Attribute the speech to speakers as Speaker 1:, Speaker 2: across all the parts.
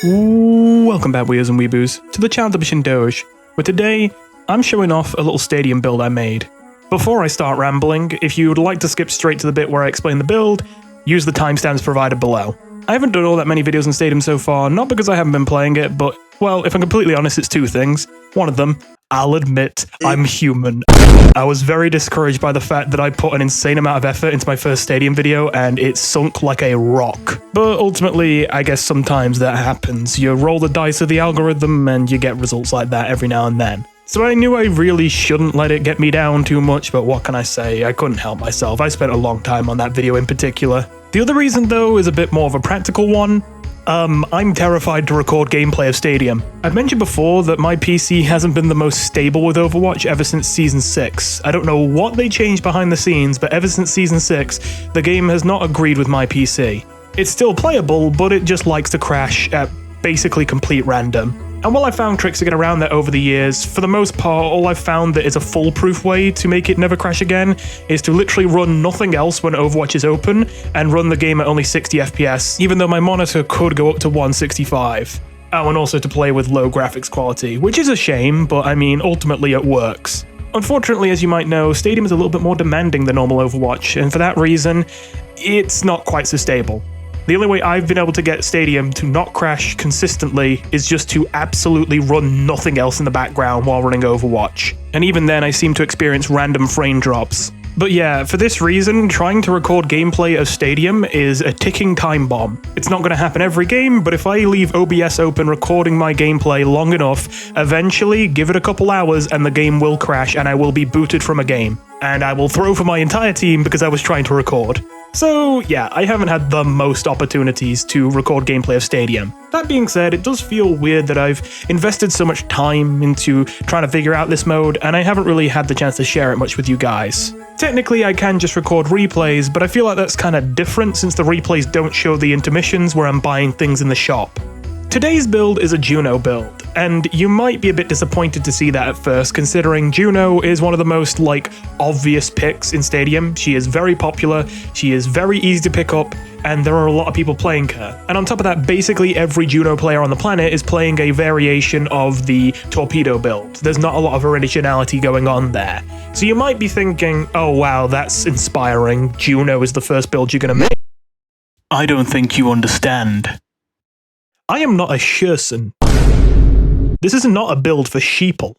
Speaker 1: Welcome back, Weeos and Weeboos, to the Channel Mission Doge, where today I'm showing off a little stadium build I made. Before I start rambling, if you would like to skip straight to the bit where I explain the build, use the timestamps provided below. I haven't done all that many videos on Stadium so far, not because I haven't been playing it, but, well, if I'm completely honest, it's two things. One of them, I'll admit, I'm human. I was very discouraged by the fact that I put an insane amount of effort into my first Stadium video and it sunk like a rock. But ultimately, I guess sometimes that happens. You roll the dice of the algorithm and you get results like that every now and then. So I knew I really shouldn't let it get me down too much, but what can I say? I couldn't help myself. I spent a long time on that video in particular. The other reason, though, is a bit more of a practical one. I'm terrified to record gameplay of Stadium. I've mentioned before that my PC hasn't been the most stable with Overwatch ever since Season 6. I don't know what they changed behind the scenes, but ever since Season 6, the game has not agreed with my PC. It's still playable, but it just likes to crash at basically complete random. And while I found tricks to get around that over the years, for the most part, all I've found that is a foolproof way to make it never crash again is to literally run nothing else when Overwatch is open and run the game at only 60 FPS, even though my monitor could go up to 165. Oh, and also to play with low graphics quality, which is a shame, but I mean, ultimately it works. Unfortunately, as you might know, Stadium is a little bit more demanding than normal Overwatch, and for that reason, it's not quite so stable. The only way I've been able to get Stadium to not crash consistently is just to absolutely run nothing else in the background while running Overwatch. And even then I seem to experience random frame drops. But yeah, for this reason, trying to record gameplay of Stadium is a ticking time bomb. It's not going to happen every game, but if I leave OBS open recording my gameplay long enough, eventually, give it a couple hours and the game will crash and I will be booted from a game. And I will throw for my entire team because I was trying to record. So yeah, I haven't had the most opportunities to record gameplay of Stadium. That being said, it does feel weird that I've invested so much time into trying to figure out this mode, and I haven't really had the chance to share it much with you guys. Technically, I can just record replays, but I feel like that's kind of different since the replays don't show the intermissions where I'm buying things in the shop. Today's build is a JUNO build, and you might be a bit disappointed to see that at first, considering JUNO is one of the most, obvious picks in Stadium. She is very popular, she is very easy to pick up, and there are a lot of people playing her. And on top of that, basically every JUNO player on the planet is playing a variation of the torpedo build. There's not a lot of originality going on there. So you might be thinking, oh wow, that's inspiring, JUNO is the first build you're gonna make. I don't think you understand. I am not a Sherson. This is not a build for sheeple.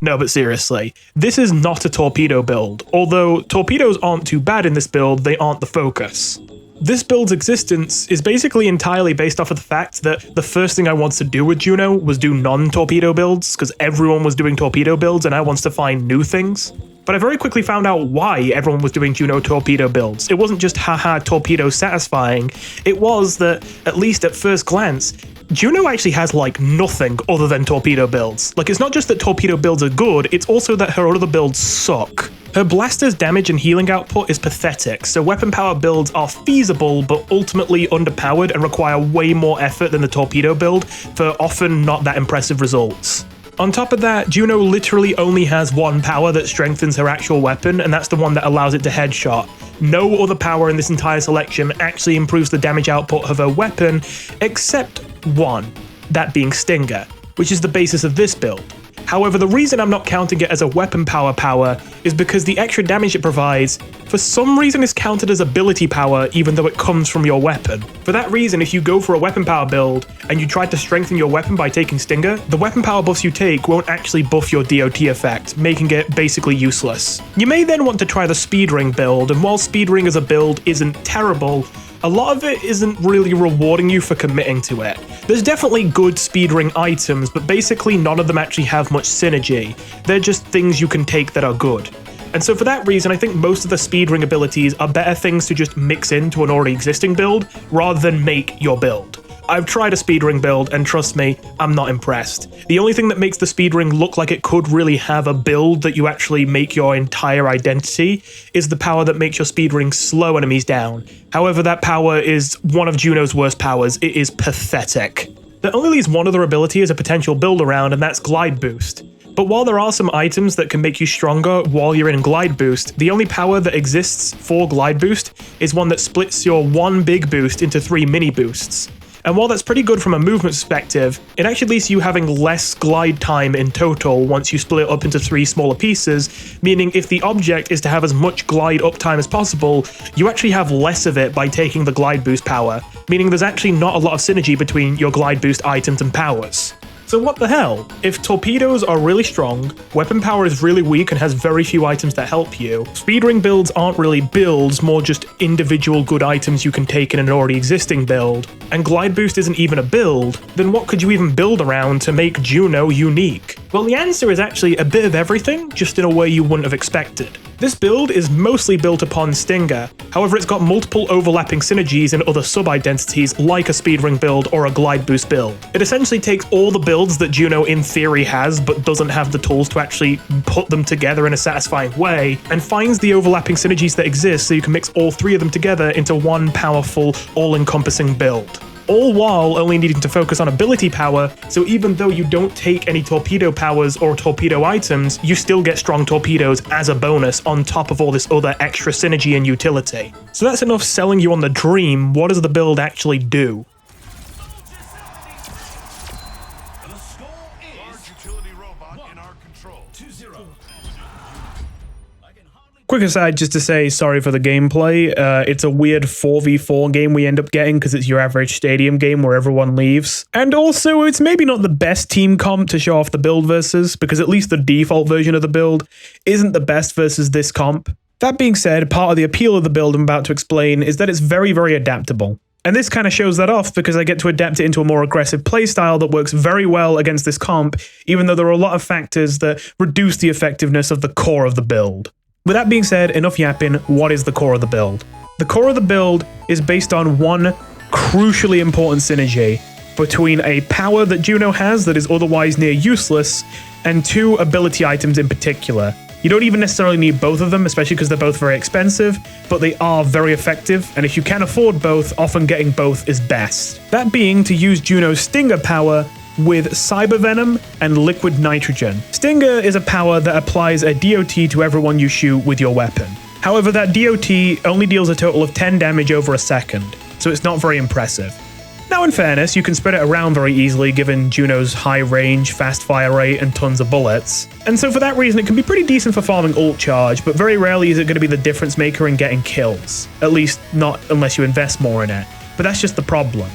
Speaker 1: No, but seriously, this is not a torpedo build. Although torpedoes aren't too bad in this build, they aren't the focus. This build's existence is basically entirely based off of the fact that the first thing I wanted to do with JUNO was do non-torpedo builds, because everyone was doing torpedo builds and I wanted to find new things. But I very quickly found out why everyone was doing JUNO torpedo builds. It wasn't just haha torpedo satisfying, it was that, at least at first glance, JUNO actually has nothing other than torpedo builds. It's not just that torpedo builds are good, it's also that her other builds suck. Her blaster's damage and healing output is pathetic, so weapon power builds are feasible but ultimately underpowered and require way more effort than the torpedo build for often not that impressive results. On top of that, JUNO literally only has one power that strengthens her actual weapon, and that's the one that allows it to headshot. No other power in this entire selection actually improves the damage output of her weapon, except one, that being Stinger, which is the basis of this build. However, the reason I'm not counting it as a weapon power is because the extra damage it provides, for some reason is counted as ability power even though it comes from your weapon. For that reason, if you go for a weapon power build and you try to strengthen your weapon by taking Stinger, the weapon power buffs you take won't actually buff your DOT effect, making it basically useless. You may then want to try the speed ring build, and while speed ring as a build isn't terrible, a lot of it isn't really rewarding you for committing to it. There's definitely good speed ring items, but basically none of them actually have much synergy. They're just things you can take that are good. And so for that reason, I think most of the speed ring abilities are better things to just mix into an already existing build, rather than make your build. I've tried a speed ring build, and trust me, I'm not impressed. The only thing that makes the speed ring look like it could really have a build that you actually make your entire identity is the power that makes your speed ring slow enemies down. However, that power is one of JUNO's worst powers. It is pathetic. That only leaves one other ability as a potential build around, and that's Glide Boost. But while there are some items that can make you stronger while you're in Glide Boost, the only power that exists for Glide Boost is one that splits your one big boost into 3 mini boosts. And while that's pretty good from a movement perspective, it actually leaves you having less glide time in total once you split it up into 3 smaller pieces, meaning if the object is to have as much glide uptime as possible, you actually have less of it by taking the glide boost power, meaning there's actually not a lot of synergy between your glide boost items and powers. So what the hell? If torpedoes are really strong, weapon power is really weak and has very few items that help you, speedring builds aren't really builds, more just individual good items you can take in an already existing build, and glide boost isn't even a build, then what could you even build around to make JUNO unique? Well, the answer is actually a bit of everything, just in a way you wouldn't have expected. This build is mostly built upon Stinger, however it's got multiple overlapping synergies in other sub-identities like a speedring build or a glide boost build. It essentially takes all the builds that JUNO in theory has but doesn't have the tools to actually put them together in a satisfying way, and finds the overlapping synergies that exist so you can mix all 3 of them together into one powerful, all-encompassing build. All while only needing to focus on ability power, so even though you don't take any torpedo powers or torpedo items, you still get strong torpedoes as a bonus on top of all this other extra synergy and utility. So that's enough selling you on the dream. What does the build actually do? Quick aside just to say sorry for the gameplay. It's a weird 4v4 game we end up getting because it's your average stadium game where everyone leaves. And also, it's maybe not the best team comp to show off the build versus, because at least the default version of the build isn't the best versus this comp. That being said, part of the appeal of the build I'm about to explain is that it's very, very adaptable. And this kind of shows that off because I get to adapt it into a more aggressive playstyle that works very well against this comp, even though there are a lot of factors that reduce the effectiveness of the core of the build. With that being said, enough yapping, what is the core of the build? The core of the build is based on one crucially important synergy between a power that JUNO has that is otherwise near useless, and 2 ability items in particular. You don't even necessarily need both of them, especially because they're both very expensive, but they are very effective, and if you can afford both, often getting both is best. That being to use JUNO's Stinger power with Cyber Venom and Liquid Nitrogen. Stinger is a power that applies a DOT to everyone you shoot with your weapon. However, that DOT only deals a total of 10 damage over a second, so it's not very impressive. Now, in fairness, you can spread it around very easily given JUNO's high range, fast fire rate, and tons of bullets. And so for that reason, it can be pretty decent for farming ult charge, but very rarely is it going to be the difference maker in getting kills. At least not unless you invest more in it. But that's just the problem.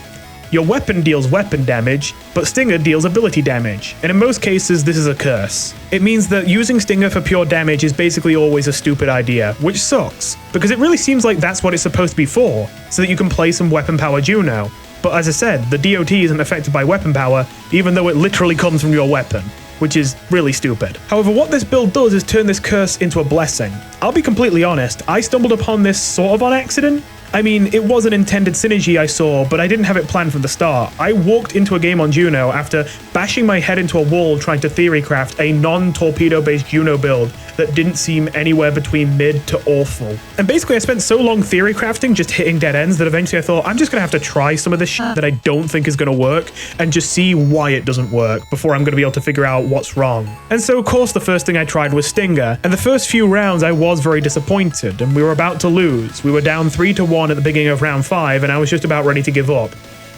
Speaker 1: Your weapon deals weapon damage, but Stinger deals ability damage, and in most cases this is a curse. It means that using Stinger for pure damage is basically always a stupid idea, which sucks, because it really seems like that's what it's supposed to be for, so that you can play some weapon power JUNO. But as I said, the DOT isn't affected by weapon power, even though it literally comes from your weapon, which is really stupid. However, what this build does is turn this curse into a blessing. I'll be completely honest, I stumbled upon this sort of on accident. I mean, it was an intended synergy I saw, but I didn't have it planned from the start. I walked into a game on JUNO after bashing my head into a wall trying to theorycraft a non-torpedo-based JUNO build that didn't seem anywhere between mid to awful. And basically I spent so long theorycrafting just hitting dead ends that eventually I thought, I'm just gonna have to try some of this shit that I don't think is gonna work and just see why it doesn't work before I'm gonna be able to figure out what's wrong. And so of course the first thing I tried was Stinger, and the first few rounds I was very disappointed and we were about to lose. We were down 3-1 at the beginning of round 5 and I was just about ready to give up.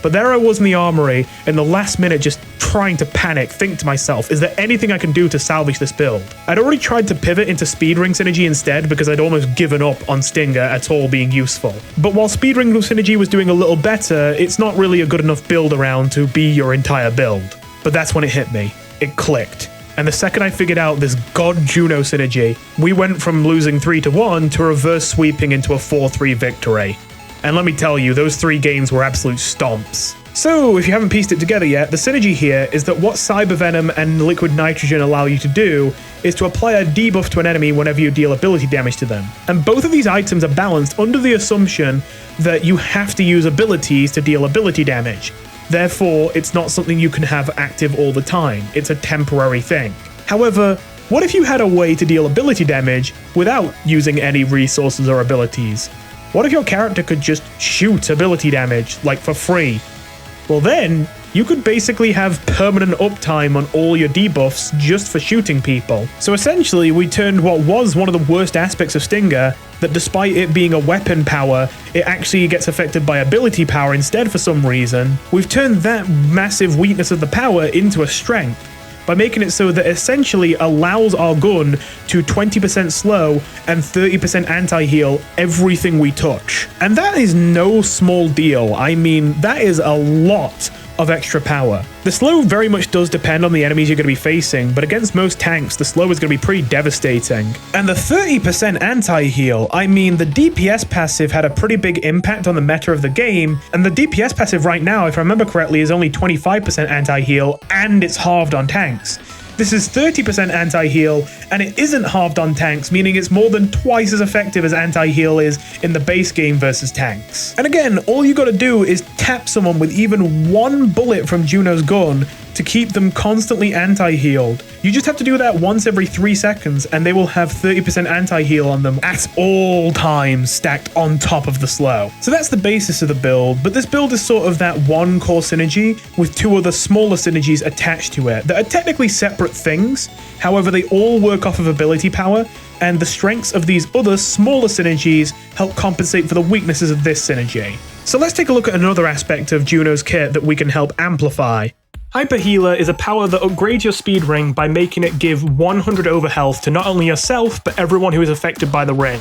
Speaker 1: But there I was in the armory, in the last minute just trying to panic, think to myself, is there anything I can do to salvage this build? I'd already tried to pivot into Speedring Synergy instead because I'd almost given up on Stinger at all being useful. But while Speedring Synergy was doing a little better, it's not really a good enough build around to be your entire build. But that's when it hit me. It clicked. And the second I figured out this god JUNO synergy, we went from losing 3-1 to reverse sweeping into a 4-3 victory. And let me tell you, those 3 games were absolute stomps. So, if you haven't pieced it together yet, the synergy here is that what Cyber Venom and Liquid Nitrogen allow you to do is to apply a debuff to an enemy whenever you deal ability damage to them. And both of these items are balanced under the assumption that you have to use abilities to deal ability damage. Therefore, it's not something you can have active all the time. It's a temporary thing. However, what if you had a way to deal ability damage without using any resources or abilities? What if your character could just shoot ability damage, like for free? Well then, you could basically have permanent uptime on all your debuffs just for shooting people. So essentially, we turned what was one of the worst aspects of Stinger, that despite it being a weapon power, it actually gets affected by ability power instead for some reason. We've turned that massive weakness of the power into a strength, by making it so that essentially allows our gun to 20% slow and 30% anti-heal everything we touch. And that is no small deal. I mean, that is a lot of extra power. The slow very much does depend on the enemies you're going to be facing, but against most tanks, the slow is going to be pretty devastating. And the 30% anti-heal, I mean, the DPS passive had a pretty big impact on the meta of the game, and the DPS passive right now, if I remember correctly, is only 25% anti-heal, and it's halved on tanks. This is 30% anti-heal, and it isn't halved on tanks, meaning it's more than twice as effective as anti-heal is in the base game versus tanks. And again, all you gotta do is tap someone with even one bullet from JUNO's gun to keep them constantly anti-healed. You just have to do that once every 3 seconds, and they will have 30% anti-heal on them at all times, stacked on top of the slow. So that's the basis of the build, but this build is sort of that one core synergy with 2 other smaller synergies attached to it that are technically separate things. However, they all work off of ability power, and the strengths of these other smaller synergies help compensate for the weaknesses of this synergy. So let's take a look at another aspect of JUNO's kit that we can help amplify. Hyper Healer is a power that upgrades your speed ring by making it give 100 overhealth to not only yourself, but everyone who is affected by the ring.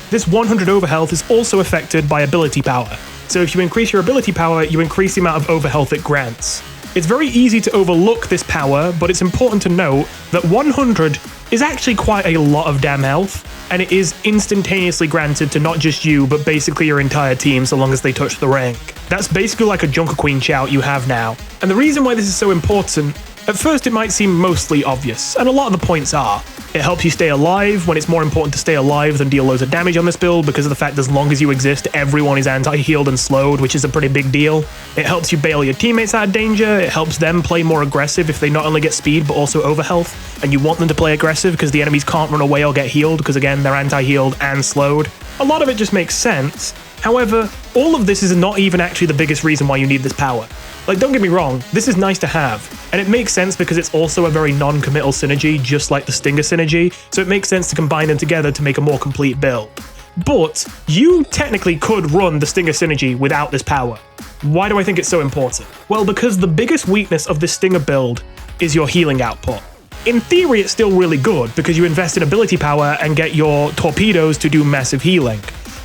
Speaker 1: This 100 overhealth is also affected by ability power, so if you increase your ability power, you increase the amount of overhealth it grants. It's very easy to overlook this power, but it's important to note that 100 is actually quite a lot of damn health, and it is instantaneously granted to not just you, but basically your entire team so long as they touch the ring. That's basically like a Junker Queen shout you have now. And the reason why this is so important, at first it might seem mostly obvious, and a lot of the points are. It helps you stay alive when it's more important to stay alive than deal loads of damage on this build because of the fact that as long as you exist, everyone is anti-healed and slowed, which is a pretty big deal. It helps you bail your teammates out of danger, it helps them play more aggressive if they not only get speed but also overhealth, and you want them to play aggressive because the enemies can't run away or get healed because again, they're anti-healed and slowed. A lot of it just makes sense. However, all of this is not even actually the biggest reason why you need this power. Like, don't get me wrong, this is nice to have, and it makes sense because it's also a very non-committal synergy, just like the Stinger synergy, so it makes sense to combine them together to make a more complete build. But you technically could run the Stinger synergy without this power. Why do I think it's so important? Well, because the biggest weakness of this Stinger build is your healing output. In theory, it's still really good because you invest in ability power and get your torpedoes to do massive healing.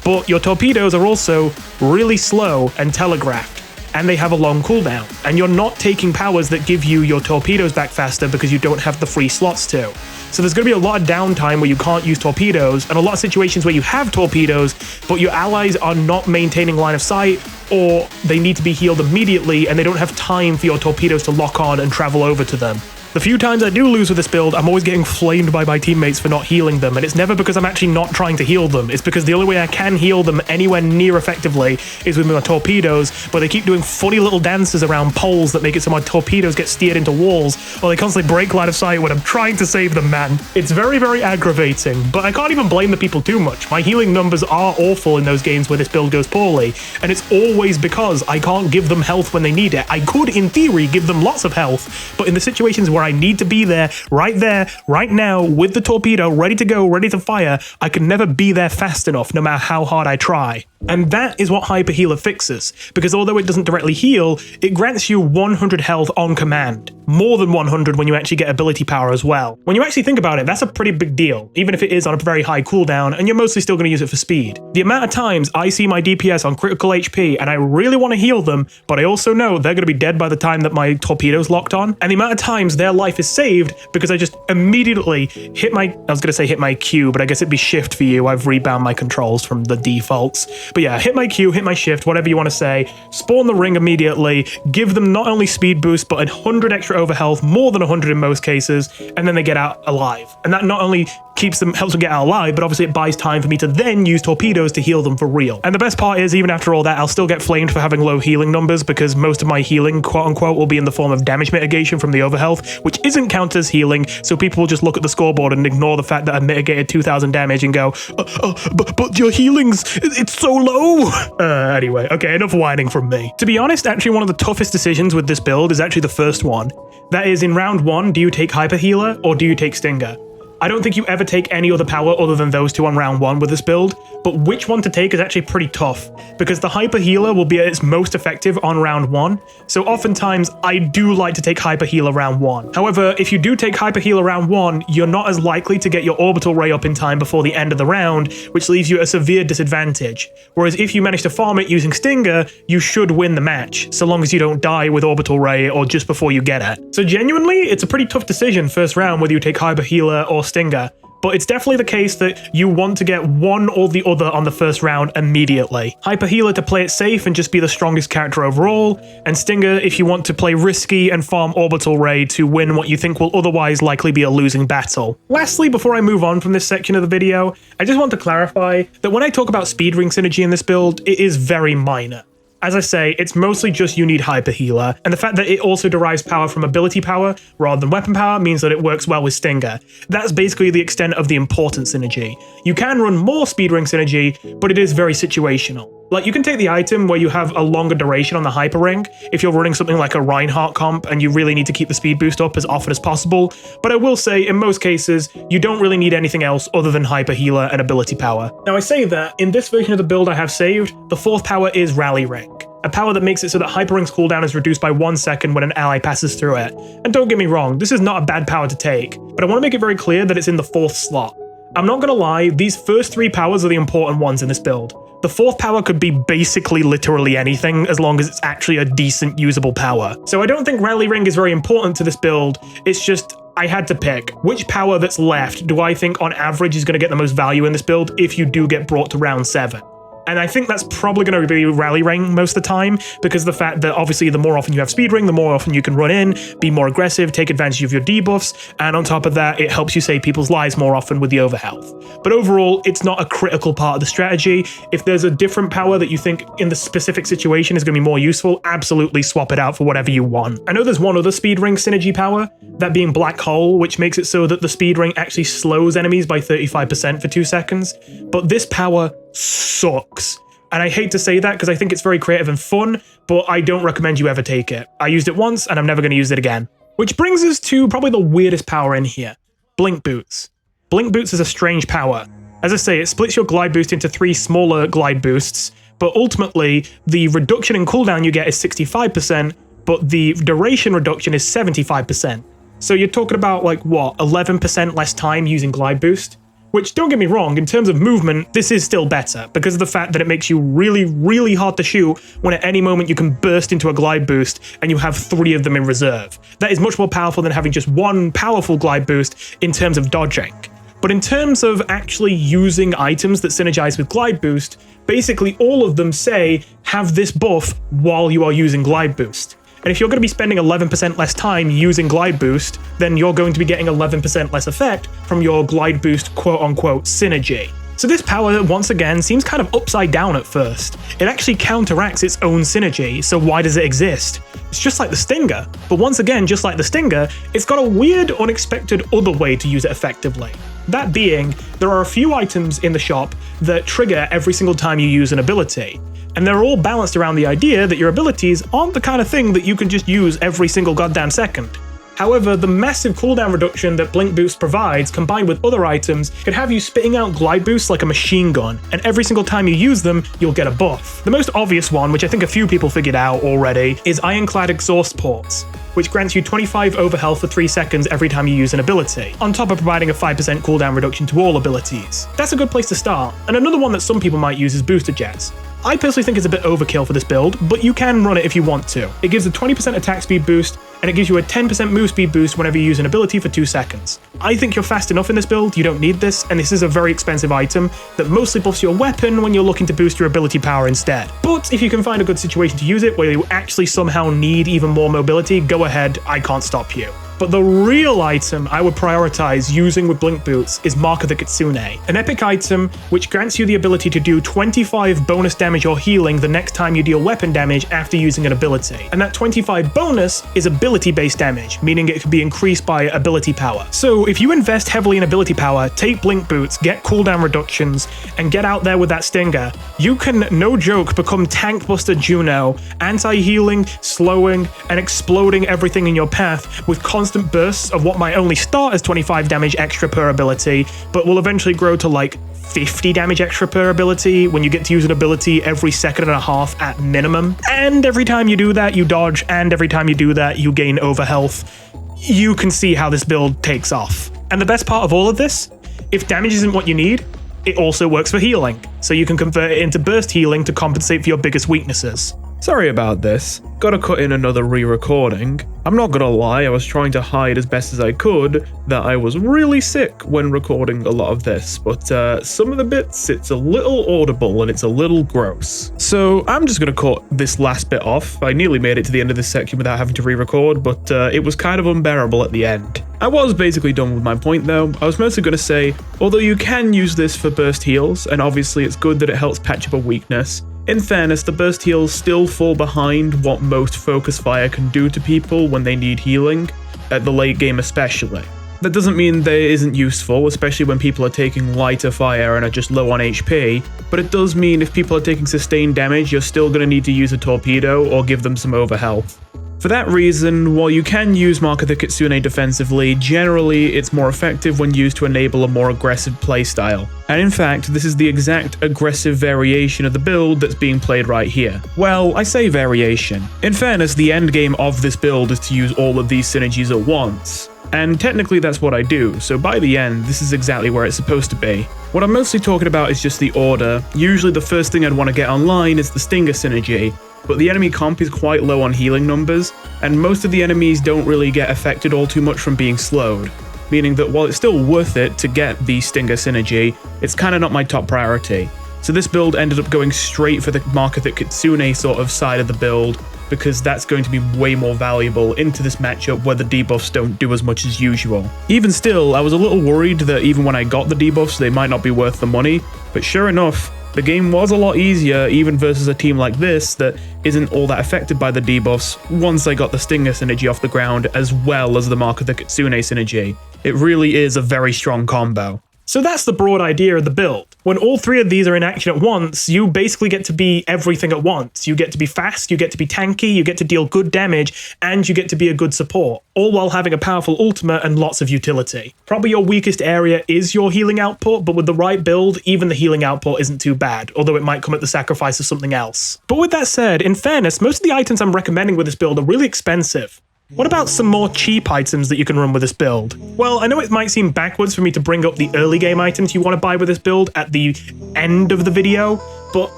Speaker 1: But your torpedoes are also really slow and telegraphed, and they have a long cooldown, and you're not taking powers that give you your torpedoes back faster because you don't have the free slots to. So there's going to be a lot of downtime where you can't use torpedoes, and a lot of situations where you have torpedoes, but your allies are not maintaining line of sight, or they need to be healed immediately, and they don't have time for your torpedoes to lock on and travel over to them. The few times I do lose with this build, I'm always getting flamed by my teammates for not healing them, and it's never because I'm actually not trying to heal them. It's because the only way I can heal them anywhere near effectively is with my torpedoes, but they keep doing funny little dances around poles that make it so my torpedoes get steered into walls, or they constantly break line of sight when I'm trying to save them, man. It's very, very aggravating, but I can't even blame the people too much. My healing numbers are awful in those games where this build goes poorly, and it's always because I can't give them health when they need it. I could, in theory, give them lots of health, but in the situations where I need to be there, right now, with the torpedo, ready to go, ready to fire, I can never be there fast enough, no matter how hard I try. And that is what Hyper Healer fixes, because although it doesn't directly heal, it grants you 100 health on command. More than 100 when you actually get ability power as well. When you actually think about it, that's a pretty big deal, even if it is on a very high cooldown, and you're mostly still going to use it for speed. The amount of times I see my DPS on critical HP, and I really want to heal them, but I also know they're going to be dead by the time that my torpedo's locked on, and the amount of times their life is saved because I just immediately hit my, I was going to say hit my Q, but I guess it'd be shift for you. I've rebound my controls from the defaults. But yeah, hit my Q, hit my shift, whatever you want to say, spawn the ring immediately, give them not only speed boost, but 100 extra overhealth, more than 100 in most cases, and then they get out alive. And that not only helps them get out alive, but obviously it buys time for me to then use torpedoes to heal them for real. And the best part is, even after all that, I'll still get flamed for having low healing numbers because most of my healing, quote unquote, will be in the form of damage mitigation from the overhealth, which isn't counted as healing, so people will just look at the scoreboard and ignore the fact that I mitigated 2,000 damage and go, but your healing's, it's so low. Anyway, okay, enough whining from me. To be honest, actually one of the toughest decisions with this build is actually the first one. That is, in round 1, do you take Hyper Healer or do you take Stinger? I don't think you ever take any other power other than those two on round 1 with this build, but which one to take is actually pretty tough, because the Hyper Healer will be at its most effective on round 1, so oftentimes I do like to take Hyper Healer round 1. However, if you do take Hyper Healer round 1, you're not as likely to get your Orbital Ray up in time before the end of the round, which leaves you at a severe disadvantage. Whereas if you manage to farm it using Stinger, you should win the match, so long as you don't die with Orbital Ray or just before you get it. So genuinely, it's a pretty tough decision first round whether you take Hyper Healer or Stinger, but it's definitely the case that you want to get one or the other on the first round immediately. Hyper Healer to play it safe and just be the strongest character overall, and Stinger if you want to play risky and farm Orbital Ray to win what you think will otherwise likely be a losing battle. Lastly, before I move on from this section of the video, I just want to clarify that when I talk about speed ring synergy in this build, it is very minor. As I say, it's mostly just you need Hyper Healer, and the fact that it also derives power from ability power rather than weapon power means that it works well with Stinger. That's basically the extent of the important synergy. You can run more speed ring synergy, but it is very situational. Like, you can take the item where you have a longer duration on the Hyper Ring, if you're running something like a Reinhardt comp and you really need to keep the speed boost up as often as possible, but I will say, in most cases, you don't really need anything else other than Hyper Healer and ability power. Now I say that, in this version of the build I have saved, the 4th power is Rally Ring, a power that makes it so that Hyper Ring's cooldown is reduced by 1 second when an ally passes through it. And don't get me wrong, this is not a bad power to take, but I want to make it very clear that it's in the 4th slot. I'm not gonna lie, these first 3 powers are the important ones in this build. The 4th power could be basically literally anything as long as it's actually a decent usable power. So I don't think Rally Ring is very important to this build, it's just I had to pick. Which power that's left do I think on average is going to get the most value in this build if you do get brought to round 7? And I think that's probably going to be Rally Ring most of the time, because of the fact that obviously the more often you have Speed Ring, the more often you can run in, be more aggressive, take advantage of your debuffs, and on top of that, it helps you save people's lives more often with the overhealth. But overall, it's not a critical part of the strategy. If there's a different power that you think in the specific situation is going to be more useful, absolutely swap it out for whatever you want. I know there's one other Speed Ring synergy power, that being Black Hole, which makes it so that the Speed Ring actually slows enemies by 35% for 2 seconds, but this power sucks. And I hate to say that because I think it's very creative and fun, but I don't recommend you ever take it. I used it once and I'm never going to use it again. Which brings us to probably the weirdest power in here, Blink Boots. Blink Boots is a strange power. As I say, it splits your glide boost into 3 smaller glide boosts, but ultimately the reduction in cooldown you get is 65%, but the duration reduction is 75%. So you're talking about like what, 11% less time using glide boost? Which, don't get me wrong, in terms of movement, this is still better, because of the fact that it makes you really, really hard to shoot when at any moment you can burst into a glide boost and you have 3 of them in reserve. That is much more powerful than having just 1 powerful glide boost in terms of dodging. But in terms of actually using items that synergize with glide boost, basically all of them say, have this buff while you are using glide boost. And if you're going to be spending 11% less time using Glide Boost, then you're going to be getting 11% less effect from your Glide Boost quote-unquote synergy. So this power, once again, seems kind of upside down at first. It actually counteracts its own synergy, so why does it exist? It's just like the Stinger, but once again, just like the Stinger, it's got a weird, unexpected other way to use it effectively. That being, there are a few items in the shop that trigger every single time you use an ability. And they're all balanced around the idea that your abilities aren't the kind of thing that you can just use every single goddamn second. However, the massive cooldown reduction that Blink Boost provides, combined with other items, can have you spitting out glide boosts like a machine gun, and every single time you use them, you'll get a buff. The most obvious one, which I think a few people figured out already, is Ironclad Exhaust Ports, which grants you 25 overhealth for 3 seconds every time you use an ability, on top of providing a 5% cooldown reduction to all abilities. That's a good place to start, and another one that some people might use is Booster Jets. I personally think it's a bit overkill for this build, but you can run it if you want to. It gives a 20% attack speed boost, and it gives you a 10% move speed boost whenever you use an ability for 2 seconds. I think you're fast enough in this build, you don't need this, and this is a very expensive item that mostly buffs your weapon when you're looking to boost your ability power instead. But if you can find a good situation to use it where you actually somehow need even more mobility, go ahead, I can't stop you. But the real item I would prioritize using with Blink Boots is Mark of the Kitsune, an epic item which grants you the ability to do 25 bonus damage or healing the next time you deal weapon damage after using an ability. And that 25 bonus is ability-based damage, meaning it can be increased by ability power. So if you invest heavily in ability power, take Blink Boots, get cooldown reductions, and get out there with that stinger, you can, no joke, become Tank Buster JUNO, anti-healing, slowing, and exploding everything in your path with constant bursts of what might only start as 25 damage extra per ability, but will eventually grow to like 50 damage extra per ability when you get to use an ability every second and a half at minimum. And every time you do that, you dodge, and every time you do that, you gain overhealth. You can see how this build takes off. And the best part of all of this, if damage isn't what you need, it also works for healing, so you can convert it into burst healing to compensate for your biggest weaknesses.
Speaker 2: Sorry about this. Gotta cut in another re-recording. I'm not gonna lie, I was trying to hide as best as I could that I was really sick when recording a lot of this, but some of the bits, it's a little audible and it's a little gross. So I'm just gonna cut this last bit off. I nearly made it to the end of this section without having to re-record, but it was kind of unbearable at the end. I was basically done with my point though. I was mostly gonna say, although you can use this for burst heals, and obviously it's good that it helps patch up a weakness, in fairness, the burst heals still fall behind what most focus fire can do to people when they need healing, at the late game especially. That doesn't mean that it isn't useful, especially when people are taking lighter fire and are just low on HP, but it does mean if people are taking sustained damage, you're still going to need to use a torpedo or give them some overhealth. For that reason, while you can use Mark of the Kitsune defensively, generally it's more effective when used to enable a more aggressive playstyle. And in fact, this is the exact aggressive variation of the build that's being played right here. Well, I say variation. In fairness, the endgame of this build is to use all of these synergies at once. And technically that's what I do, so by the end, this is exactly where it's supposed to be. What I'm mostly talking about is just the order. Usually the first thing I'd want to get online is the Stinger synergy, but the enemy comp is quite low on healing numbers, and most of the enemies don't really get affected all too much from being slowed, meaning that while it's still worth it to get the Stinger synergy, it's kinda not my top priority. So this build ended up going straight for the Mark of the Kitsune sort of side of the build, because that's going to be way more valuable into this matchup where the debuffs don't do as much as usual. Even still, I was a little worried that even when I got the debuffs, they might not be worth the money, but sure enough, the game was a lot easier even versus a team like this that isn't all that affected by the debuffs once I got the Stinger synergy off the ground as well as the Mark of the Kitsune synergy. It really is a very strong combo.
Speaker 1: So that's the broad idea of the build. When all three of these are in action at once, you basically get to be everything at once. You get to be fast, you get to be tanky, you get to deal good damage, and you get to be a good support, all while having a powerful ultimate and lots of utility. Probably your weakest area is your healing output, but with the right build, even the healing output isn't too bad, although it might come at the sacrifice of something else. But with that said, in fairness, most of the items I'm recommending with this build are really expensive. What about some more cheap items that you can run with this build? Well, I know it might seem backwards for me to bring up the early game items you want to buy with this build at the end of the video, but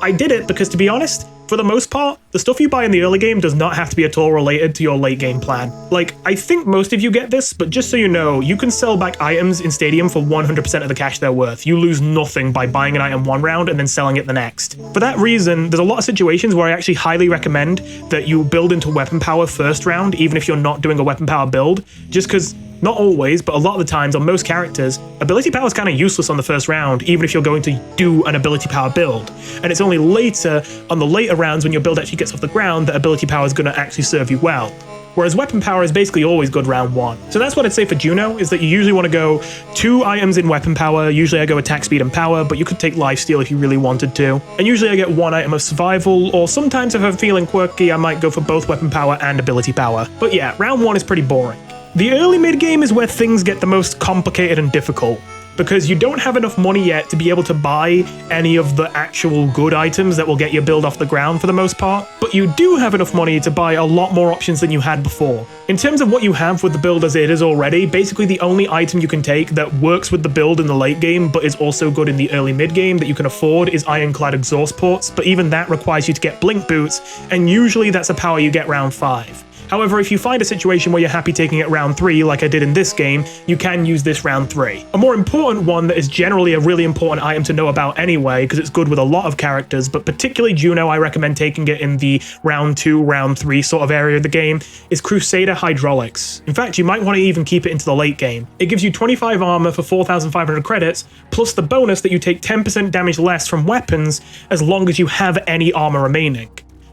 Speaker 1: I did it because, to be honest, for the most part, the stuff you buy in the early game does not have to be at all related to your late game plan. Like, I think most of you get this, but just so you know, you can sell back items in Stadium for 100% of the cash they're worth. You lose nothing by buying an item one round and then selling it the next. For that reason, there's a lot of situations where I actually highly recommend that you build into weapon power first round, even if you're not doing a weapon power build, just because not always, but a lot of the times on most characters, ability power is kind of useless on the first round, even if you're going to do an ability power build. And it's only later, on the later rounds when your build actually gets off the ground, that ability power is going to actually serve you well. Whereas weapon power is basically always good round one. So that's what I'd say for JUNO, is that you usually want to go 2 items in weapon power. Usually I go attack speed and power, but you could take lifesteal if you really wanted to. And usually I get 1 item of survival, or sometimes if I'm feeling quirky, I might go for both weapon power and ability power. But yeah, round 1 is pretty boring. The early mid game is where things get the most complicated and difficult, because you don't have enough money yet to be able to buy any of the actual good items that will get your build off the ground for the most part, but you do have enough money to buy a lot more options than you had before. In terms of what you have with the build as it is already, basically the only item you can take that works with the build in the late game but is also good in the early mid game that you can afford is Ironclad exhaust ports, but even that requires you to get Blink Boots, and usually that's a power you get round 5. However, if you find a situation where you're happy taking it round 3 like I did in this game, you can use this round 3. A more important one that is generally a really important item to know about anyway, because it's good with a lot of characters, but particularly JUNO, I recommend taking it in the round 2, round 3 sort of area of the game, is Crusader Hydraulics. In fact, you might want to even keep it into the late game. It gives you 25 armor for 4,500 credits, plus the bonus that you take 10% damage less from weapons as long as you have any armor remaining.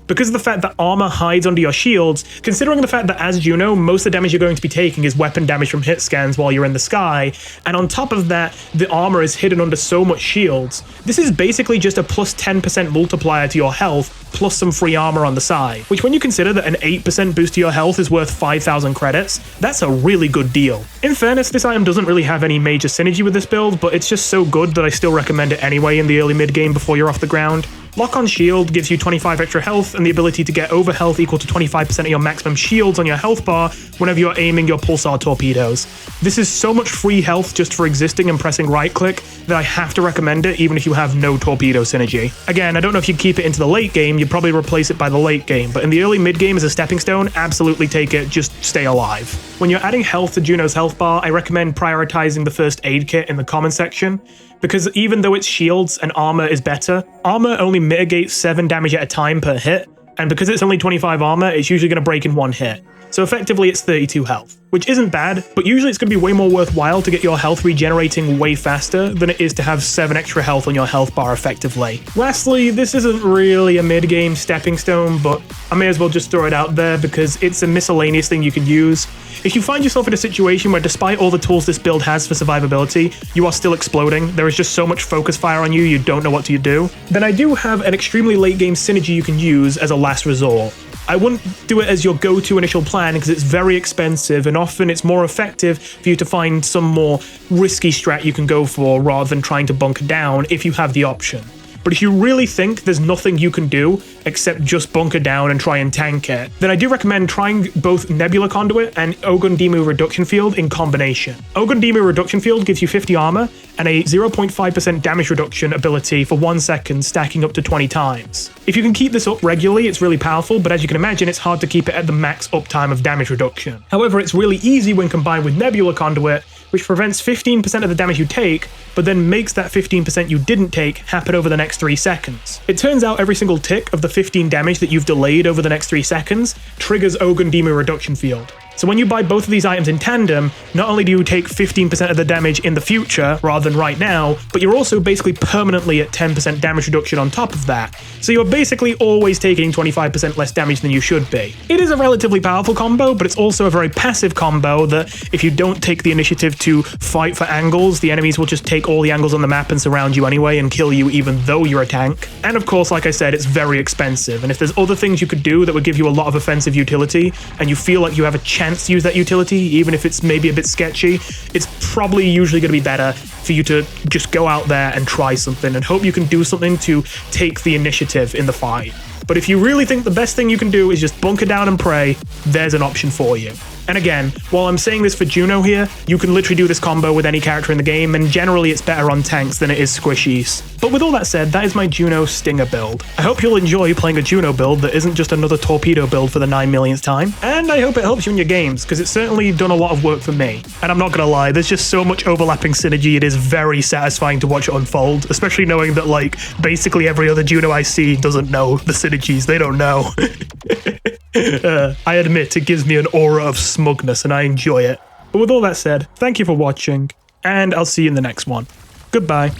Speaker 1: Because of the fact that armor hides under your shields, considering the fact that as JUNO, most of the damage you're going to be taking is weapon damage from hit scans while you're in the sky, and on top of that, the armor is hidden under so much shields, this is basically just a plus 10% multiplier to your health, plus some free armor on the side, which when you consider that an 8% boost to your health is worth 5,000 credits, that's a really good deal. In fairness, this item doesn't really have any major synergy with this build, but it's just so good that I still recommend it anyway in the early mid game before you're off the ground. Lock on Shield gives you 25 extra health and the ability to get over health equal to 25% of your maximum shields on your health bar whenever you're aiming your pulsar torpedoes. This is so much free health just for existing and pressing right click that I have to recommend it even if you have no torpedo synergy. Again, I don't know if you'd keep it into the late game, you'd probably replace it by the late game, but in the early mid game as a stepping stone, absolutely take it, just stay alive. When you're adding health to JUNO's health bar, I recommend prioritizing the first aid kit in the common section, because even though its shields and armor is better, armor only mitigates 7 damage at a time per hit, and because it's only 25 armor, it's usually going to break in one hit. So effectively it's 32 health, which isn't bad, but usually it's going to be way more worthwhile to get your health regenerating way faster than it is to have 7 extra health on your health bar effectively. Lastly, this isn't really a mid-game stepping stone, but I may as well just throw it out there because it's a miscellaneous thing you can use. If you find yourself in a situation where despite all the tools this build has for survivability, you are still exploding, there is just so much focus fire on you don't know what to do, then I do have an extremely late game synergy you can use as a last resort. I wouldn't do it as your go-to initial plan because it's very expensive and often it's more effective for you to find some more risky strat you can go for rather than trying to bunker down if you have the option. But if you really think there's nothing you can do except just bunker down and try and tank it, then I do recommend trying both Nebula Conduit and Ogun Demu Reduction Field in combination. Ogun Demu Reduction Field gives you 50 armor and a 0.5% damage reduction ability for 1 second, stacking up to 20 times. If you can keep this up regularly, it's really powerful, but as you can imagine, it's hard to keep it at the max uptime of damage reduction. However, it's really easy when combined with Nebula Conduit, which prevents 15% of the damage you take, but then makes that 15% you didn't take happen over the next 3 seconds. It turns out every single tick of the 15 damage that you've delayed over the next 3 seconds triggers Ogun Demu Reduction Field. So when you buy both of these items in tandem, not only do you take 15% of the damage in the future rather than right now, but you're also basically permanently at 10% damage reduction on top of that. So you're basically always taking 25% less damage than you should be. It is a relatively powerful combo, but it's also a very passive combo that if you don't take the initiative to fight for angles, the enemies will just take all the angles on the map and surround you anyway and kill you even though you're a tank. And of course, like I said, it's very expensive, and if there's other things you could do that would give you a lot of offensive utility, and you feel like you have a chance to use that utility, even if it's maybe a bit sketchy, it's probably usually going to be better for you to just go out there and try something and hope you can do something to take the initiative in the fight. But if you really think the best thing you can do is just bunker down and pray, there's an option for you. And again, while I'm saying this for JUNO here, you can literally do this combo with any character in the game, and generally it's better on tanks than it is squishies. But with all that said, that is my JUNO Stinger build. I hope you'll enjoy playing a JUNO build that isn't just another torpedo build for the 9 millionth time, and I hope it helps you in your games, because it's certainly done a lot of work for me. And I'm not gonna lie, there's just so much overlapping synergy, it is very satisfying to watch it unfold, especially knowing that, like, basically every other JUNO I see doesn't know the synergies, they don't know. I admit, it gives me an aura of smugness and I enjoy it. But with all that said, thank you for watching, and I'll see you in the next one. Goodbye.